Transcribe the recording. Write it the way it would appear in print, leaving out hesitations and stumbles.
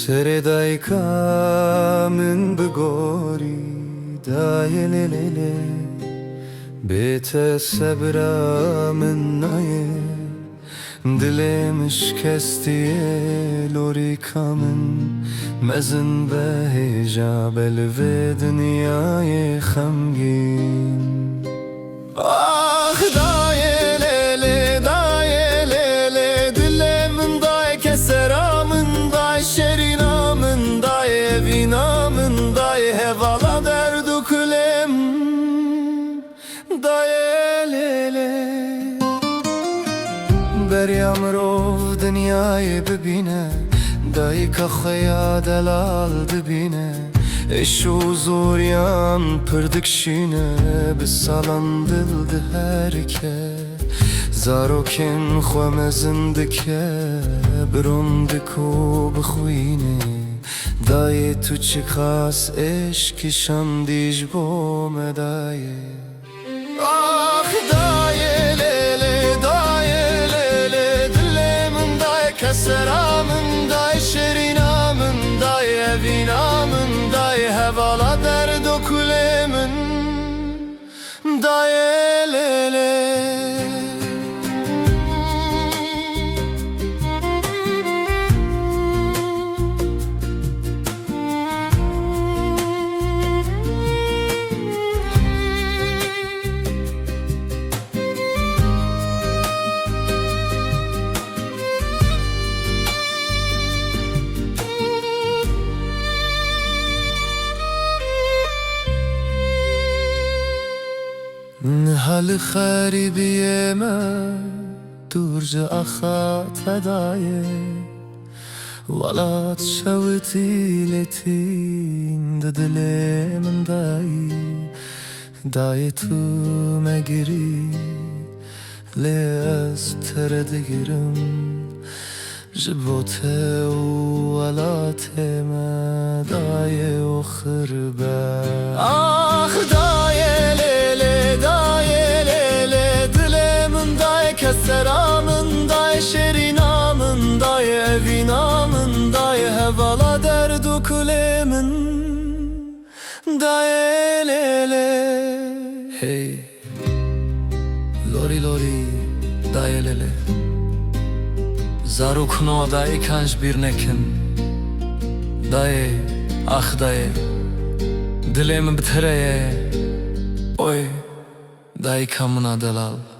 سردایکا من بگوری دایللله بیت صبرا من نایه دلم شکستیه لوریکا من مزن به هجابل و دنیای خمگین آخ دایلله دایلله دلم دای کسرامن دای شرینامن دای وینامن دای hevala derdu kulem دایلله بریم رو دنیای ببینه دایی که خیا دلال ببینه اشو زوریان پردکشینه بسالان دل ده هرکه زاروکن خوام زندکه برون دکو بخوینه دایی تو چی خاص عشقشم دیج بوم دایی آخ دایی لیلی دایی لیلی دلمن دایی کسرامن دایی شرینامن دایی evینامن دایی hevala derdu kulemin dایی لیلی حال خریبیه من دورج اخات فدایه ولات شوتی لتین دل من دای تو مگری لیاز تردگرم جبوته ولات ما دای اخربه آخ دای Keseramın day şerinamın day evinamın day hevala derdu kulemin day lele hey lori lori day lele zarukno day kanj bir nekin day ah day dilim bitireye oy day kamına delal